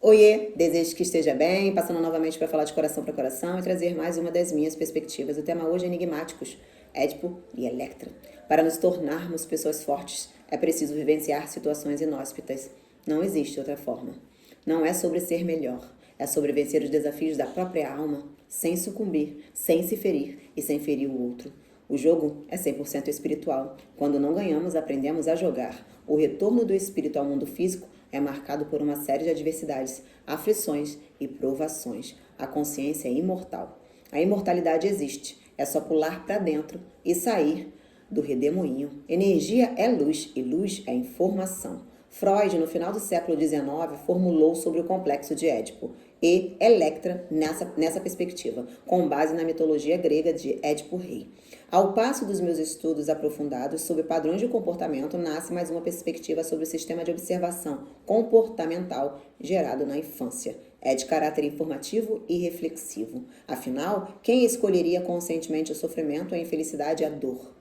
Oiê, desejo que esteja bem, passando novamente para falar de coração para coração e trazer mais uma das minhas perspectivas. O tema hoje é enigmáticos, Édipo e Electra. Para nos tornarmos pessoas fortes, é preciso vivenciar situações inóspitas. Não existe outra forma. Não é sobre ser melhor, é sobre vencer os desafios da própria alma, sem sucumbir, sem se ferir e sem ferir o outro. O jogo é 100% espiritual. Quando não ganhamos, aprendemos a jogar. O retorno do espírito ao mundo físico é marcado por uma série de adversidades, aflições e provações. A consciência é imortal. A imortalidade existe. É só pular para dentro e sair do redemoinho. Energia é luz e luz é informação. Freud, no final do século XIX, formulou sobre o complexo de Édipo e Electra nessa perspectiva, com base na mitologia grega de Édipo Rei. Ao passo dos meus estudos aprofundados sobre padrões de comportamento, nasce mais uma perspectiva sobre o sistema de observação comportamental gerado na infância. É de caráter informativo e reflexivo. Afinal, quem escolheria conscientemente o sofrimento, a infelicidade e a dor?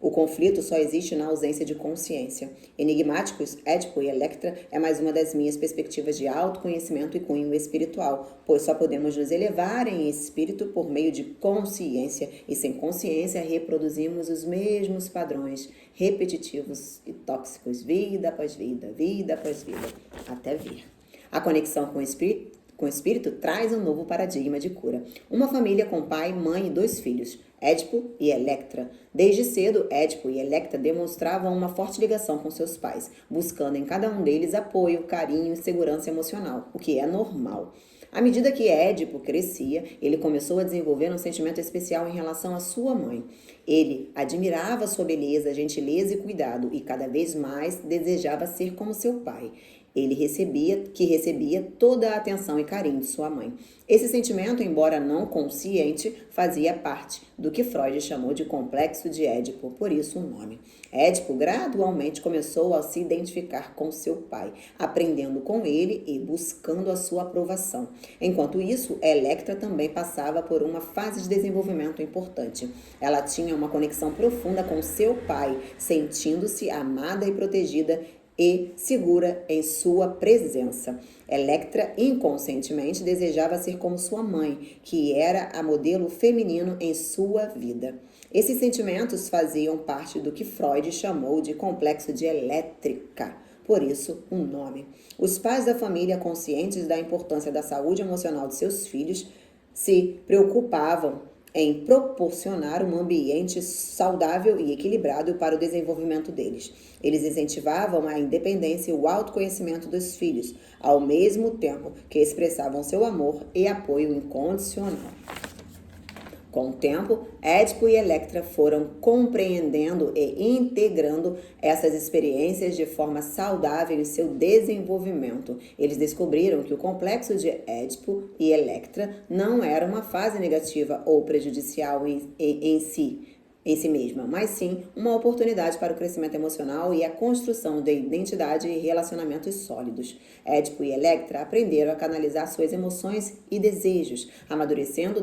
O conflito só existe na ausência de consciência. Enigmáticos, Édipo e Electra é mais uma das minhas perspectivas de autoconhecimento e cunho espiritual, pois só podemos nos elevar em espírito por meio de consciência, e sem consciência reproduzimos os mesmos padrões repetitivos e tóxicos, vida após vida após vida, até vir. A conexão com o espírito traz um novo paradigma de cura. Uma família com pai, mãe e 2 filhos, Édipo e Electra. Desde cedo, Édipo e Electra demonstravam uma forte ligação com seus pais, buscando em cada um deles apoio, carinho e segurança emocional, o que é normal. À medida que Édipo crescia, ele começou a desenvolver um sentimento especial em relação à sua mãe. Ele admirava sua beleza, gentileza e cuidado e cada vez mais desejava ser como seu pai. Ele recebia toda a atenção e carinho de sua mãe. Esse sentimento, embora não consciente, fazia parte do que Freud chamou de complexo de Édipo, por isso o nome. Édipo gradualmente começou a se identificar com seu pai, aprendendo com ele e buscando a sua aprovação. Enquanto isso, Electra também passava por uma fase de desenvolvimento importante. Ela tinha uma conexão profunda com seu pai, sentindo-se amada e protegida e segura em sua presença. Electra inconscientemente desejava ser como sua mãe, que era a modelo feminino em sua vida. Esses sentimentos faziam parte do que Freud chamou de complexo de Elétrica, por isso o nome. Os pais da família, conscientes da importância da saúde emocional de seus filhos, se preocupavam em proporcionar um ambiente saudável e equilibrado para o desenvolvimento deles. Eles incentivavam a independência e o autoconhecimento dos filhos, ao mesmo tempo que expressavam seu amor e apoio incondicional. Com o tempo, Édipo e Electra foram compreendendo e integrando essas experiências de forma saudável em seu desenvolvimento. Eles descobriram que o complexo de Édipo e Electra não era uma fase negativa ou prejudicial em si mesma, mas sim uma oportunidade para o crescimento emocional e a construção de identidade e relacionamentos sólidos. Édipo e Electra aprenderam a canalizar suas emoções e desejos, amadurecendo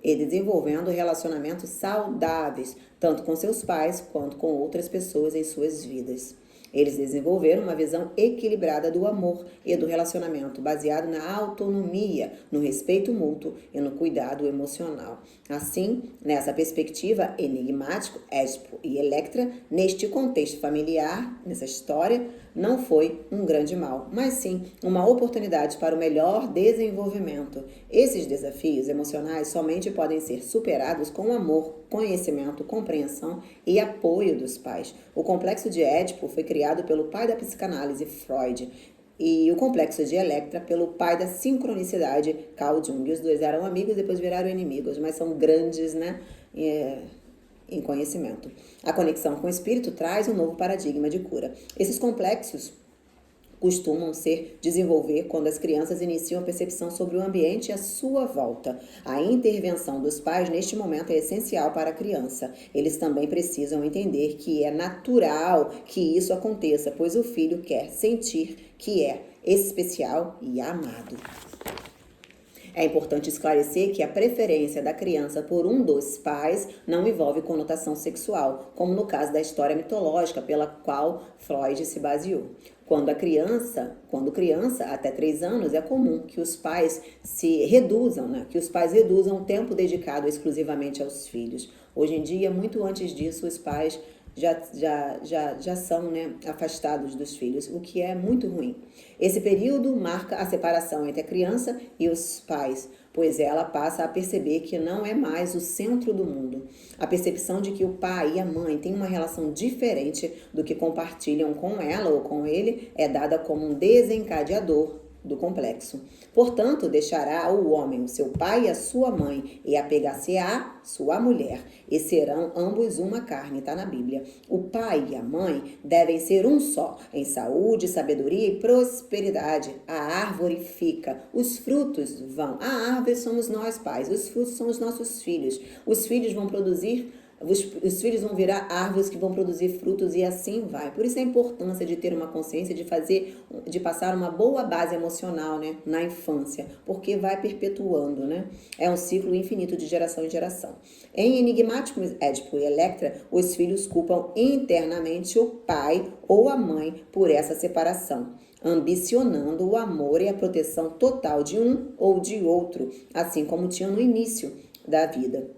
e desenvolvendo relacionamentos saudáveis, tanto com seus pais quanto com outras pessoas em suas vidas. Eles desenvolveram uma visão equilibrada do amor e do relacionamento, baseado na autonomia, no respeito mútuo e no cuidado emocional. Assim, nessa perspectiva, enigmático, Édipo e Electra, neste contexto familiar, nessa história, não foi um grande mal, mas sim uma oportunidade para o melhor desenvolvimento. Esses desafios emocionais somente podem ser superados com amor, conhecimento, compreensão e apoio dos pais. O complexo de Édipo foi criado pelo pai da psicanálise, Freud, e o complexo de Electra pelo pai da sincronicidade, Carl Jung. Os dois eram amigos, depois viraram inimigos, mas são grandes, né? Em conhecimento. A conexão com o espírito traz um novo paradigma de cura. Esses complexos costumam se desenvolver quando as crianças iniciam a percepção sobre o ambiente à sua volta. A intervenção dos pais neste momento é essencial para a criança. Eles também precisam entender que é natural que isso aconteça, pois o filho quer sentir que é especial e amado. É importante esclarecer que a preferência da criança por um dos pais não envolve conotação sexual, como no caso da história mitológica pela qual Freud se baseou. Quando criança, até 3 anos, é comum que os pais se reduzam, né? Que os pais reduzam o tempo dedicado exclusivamente aos filhos. Hoje em dia, muito antes disso, os pais já são, né, afastados dos filhos, o que é muito ruim. Esse período marca a separação entre a criança e os pais, pois ela passa a perceber que não é mais o centro do mundo. A percepção de que o pai e a mãe têm uma relação diferente do que compartilham com ela ou com ele é dada como um desencadeador do complexo. Portanto, deixará o homem o seu pai e a sua mãe, e apegar-se-á sua mulher, e serão ambos uma carne, está na Bíblia. O pai e a mãe devem ser um só, em saúde, sabedoria e prosperidade. A árvore fica, os frutos vão. A árvore somos nós, pais, os frutos são os nossos filhos. Os filhos vão produzir os filhos vão virar árvores que vão produzir frutos e assim vai. Por isso a importância de ter uma consciência, de passar uma boa base emocional, né, na infância, porque vai perpetuando, né? É um ciclo infinito de geração em geração. Em Enigmáticos, Édipo e Electra, os filhos culpam internamente o pai ou a mãe por essa separação, ambicionando o amor e a proteção total de um ou de outro, assim como tinham no início da vida.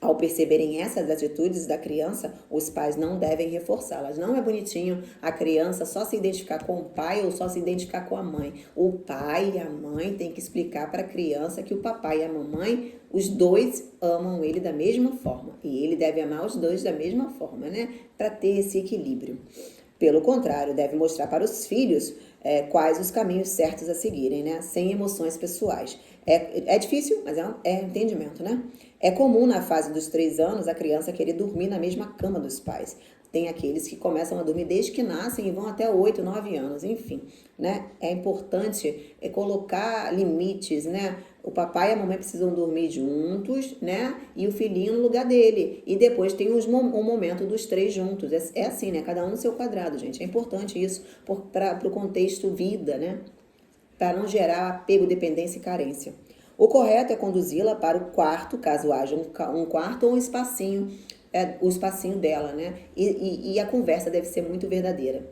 Ao perceberem essas atitudes da criança, os pais não devem reforçá-las. Não é bonitinho a criança só se identificar com o pai ou só se identificar com a mãe. O pai e a mãe têm que explicar para a criança que o papai e a mamãe, os dois amam ele da mesma forma. E ele deve amar os dois da mesma forma, né? Para ter esse equilíbrio. Pelo contrário, deve mostrar para os filhos quais os caminhos certos a seguirem, né? Sem emoções pessoais. É difícil, mas é entendimento, né? É comum na fase dos 3 anos a criança querer dormir na mesma cama dos pais. Tem aqueles que começam a dormir desde que nascem e vão até 8, 9 anos, enfim, né? É importante colocar limites, né? O papai e a mamãe precisam dormir juntos, né? E o filhinho no lugar dele. E depois tem um momento dos 3 juntos. É assim, né? Cada um no seu quadrado, gente. É importante isso para o contexto vida, né? Para não gerar apego, dependência e carência. O correto é conduzi-la para o quarto, caso haja um quarto ou um espacinho, o espacinho dela, né? E a conversa deve ser muito verdadeira.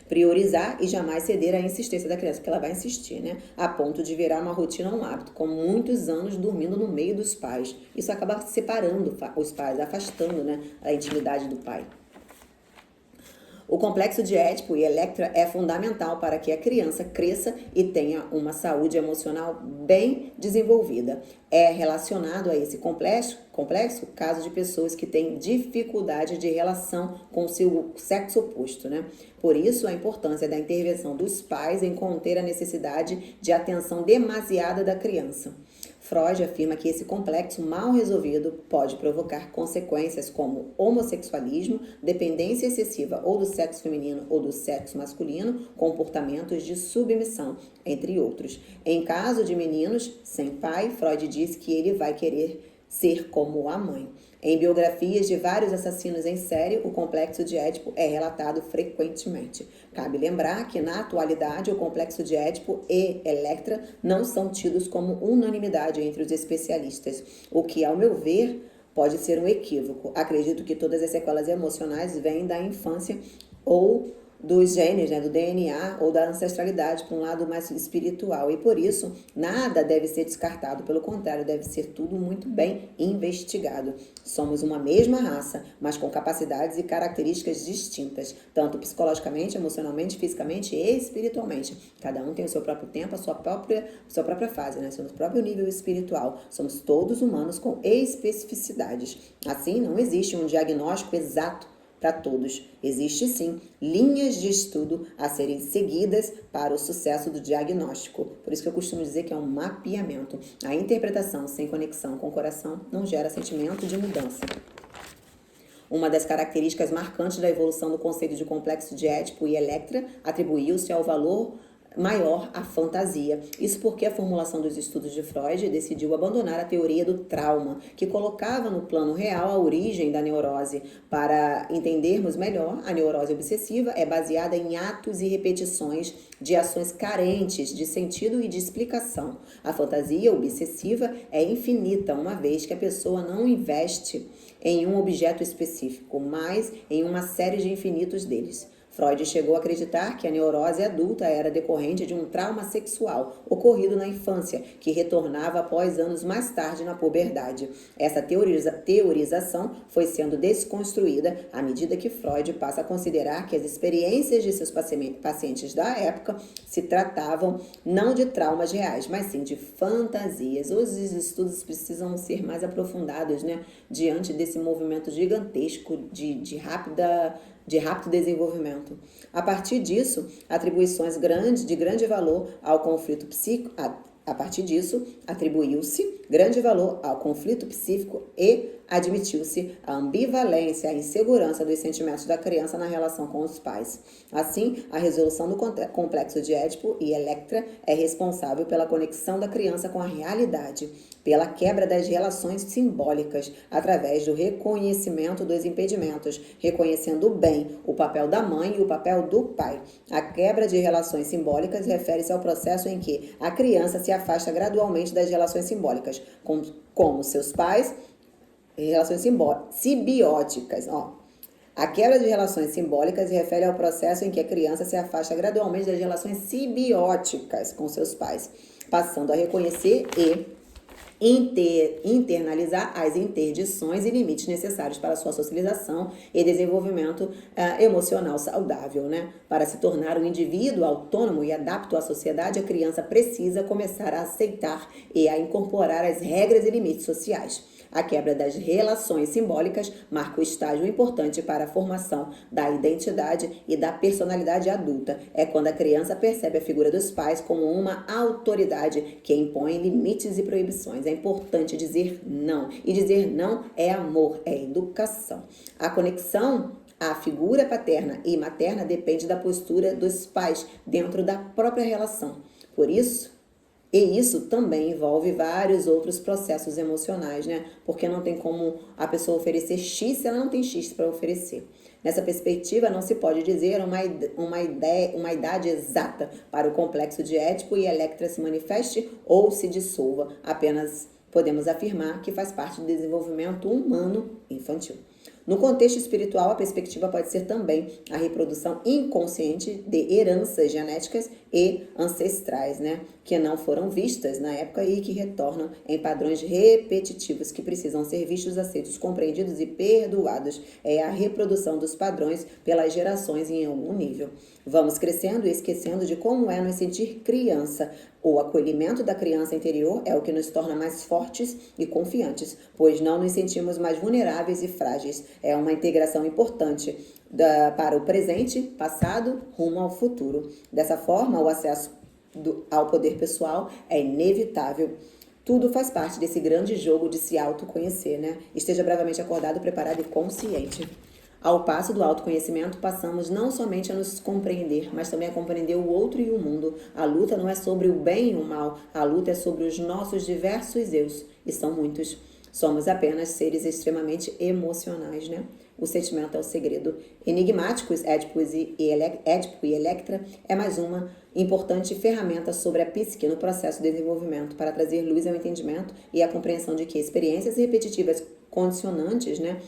Priorizar e jamais ceder à insistência da criança, porque ela vai insistir, né? A ponto de virar uma rotina, um hábito, com muitos anos dormindo no meio dos pais. Isso acaba separando os pais, afastando, né, a intimidade do pai. O complexo de Édipo e Electra é fundamental para que a criança cresça e tenha uma saúde emocional bem desenvolvida. É relacionado a esse complexo caso de pessoas que têm dificuldade de relação com o seu sexo oposto, né? Por isso, a importância da intervenção dos pais em conter a necessidade de atenção demasiada da criança. Freud afirma que esse complexo mal resolvido pode provocar consequências como homossexualismo, dependência excessiva ou do sexo feminino ou do sexo masculino, comportamentos de submissão, entre outros. Em caso de meninos sem pai, Freud diz que ele vai querer ser como a mãe. Em biografias de vários assassinos em série, o complexo de Édipo é relatado frequentemente. Cabe lembrar que, na atualidade, o complexo de Édipo e Electra não são tidos como unanimidade entre os especialistas, o que, ao meu ver, pode ser um equívoco. Acredito que todas as sequelas emocionais vêm da infância ou dos genes, né, do DNA ou da ancestralidade para um lado mais espiritual. E por isso, nada deve ser descartado. Pelo contrário, deve ser tudo muito bem investigado. Somos uma mesma raça, mas com capacidades e características distintas, tanto psicologicamente, emocionalmente, fisicamente e espiritualmente. Cada um tem o seu próprio tempo, a sua própria fase, né, seu próprio nível espiritual. Somos todos humanos com especificidades. Assim, não existe um diagnóstico exato para todos. Existe sim linhas de estudo a serem seguidas para o sucesso do diagnóstico. Por isso que eu costumo dizer que é um mapeamento. A interpretação sem conexão com o coração não gera sentimento de mudança. Uma das características marcantes da evolução do conceito de complexo de Édipo e Electra atribuiu-se ao valor maior a fantasia. Isso porque a formulação dos estudos de Freud decidiu abandonar a teoria do trauma, que colocava no plano real a origem da neurose. Para entendermos melhor, a neurose obsessiva é baseada em atos e repetições de ações carentes de sentido e de explicação. A fantasia obsessiva é infinita, uma vez que a pessoa não investe em um objeto específico, mas em uma série de infinitos deles. Freud chegou a acreditar que a neurose adulta era decorrente de um trauma sexual ocorrido na infância, que retornava após anos mais tarde na puberdade. Essa teorização foi sendo desconstruída à medida que Freud passa a considerar que as experiências de seus pacientes da época se tratavam não de traumas reais, mas sim de fantasias. Os estudos precisam ser mais aprofundados, né? Diante desse movimento gigantesco de rápido desenvolvimento. A partir disso, atribuições de grande valor ao conflito psíquico. A partir disso, atribuiu-se grande valor ao conflito psíquico e admitiu-se a ambivalência, a insegurança dos sentimentos da criança na relação com os pais. Assim, a resolução do complexo de Édipo e Electra é responsável pela conexão da criança com a realidade, pela quebra das relações simbólicas, através do reconhecimento dos impedimentos, reconhecendo bem o papel da mãe e o papel do pai. A quebra de relações simbólicas refere-se ao processo em que a criança se afasta gradualmente das relações simbólicas, como seus pais, relações simbióticas. A quebra de relações simbólicas se refere ao processo em que a criança se afasta gradualmente das relações simbióticas com seus pais, passando a reconhecer e internalizar as interdições e limites necessários para a sua socialização e desenvolvimento emocional saudável, né? Para se tornar um indivíduo autônomo e adapto à sociedade, a criança precisa começar a aceitar e a incorporar as regras e limites sociais. A quebra das relações simbólicas marca o estágio importante para a formação da identidade e da personalidade adulta. É quando a criança percebe a figura dos pais como uma autoridade que impõe limites e proibições. É importante dizer não. E dizer não é amor, é educação. A conexão à figura paterna e materna depende da postura dos pais dentro da própria relação. Por isso, e isso também envolve vários outros processos emocionais, né? Porque não tem como a pessoa oferecer X se ela não tem X para oferecer. Nessa perspectiva, não se pode dizer uma idade exata para o complexo de Édipo e Electra se manifeste ou se dissolva. Apenas podemos afirmar que faz parte do desenvolvimento humano infantil. No contexto espiritual, a perspectiva pode ser também a reprodução inconsciente de heranças genéticas e ancestrais, né? Que não foram vistas na época e que retornam em padrões repetitivos que precisam ser vistos, aceitos, compreendidos e perdoados. É a reprodução dos padrões pelas gerações em algum nível. Vamos crescendo e esquecendo de como é nos sentir criança. O acolhimento da criança interior é o que nos torna mais fortes e confiantes, pois não nos sentimos mais vulneráveis e frágeis. É uma integração importante para o presente, passado, rumo ao futuro. Dessa forma, o acesso ao poder pessoal é inevitável. Tudo faz parte desse grande jogo de se autoconhecer, né? Esteja bravamente acordado, preparado e consciente. Ao passo do autoconhecimento, passamos não somente a nos compreender, mas também a compreender o outro e o mundo. A luta não é sobre o bem e o mal, a luta é sobre os nossos diversos eus, e são muitos. Somos apenas seres extremamente emocionais, né? O sentimento é o segredo. Enigmáticos, Édipo e Electra é mais uma importante ferramenta sobre a psique no processo de desenvolvimento para trazer luz ao entendimento e à compreensão de que experiências repetitivas condicionantes, né,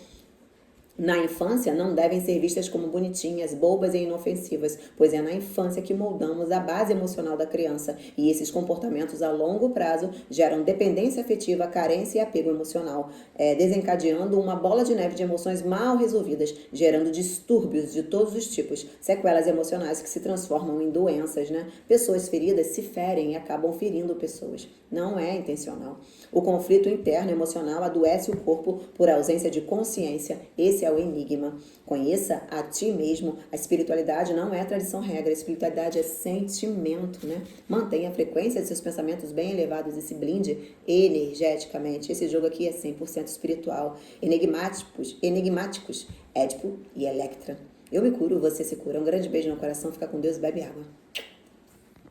na infância não devem ser vistas como bonitinhas, bobas e inofensivas, pois é na infância que moldamos a base emocional da criança e esses comportamentos a longo prazo geram dependência afetiva, carência e apego emocional, desencadeando uma bola de neve de emoções mal resolvidas, gerando distúrbios de todos os tipos, sequelas emocionais que se transformam em doenças, né? Pessoas feridas se ferem e acabam ferindo pessoas. Não é intencional. O conflito interno emocional adoece o corpo por ausência de consciência. Esse é o enigma. Conheça a ti mesmo. A espiritualidade não é tradição regra. A espiritualidade é sentimento, né? Mantenha a frequência de seus pensamentos bem elevados e se blinde energeticamente. Esse jogo aqui é 100% espiritual. Enigmáticos, Édipo e Electra. Eu me curo, você se cura. Um grande beijo no coração. Fica com Deus e bebe água.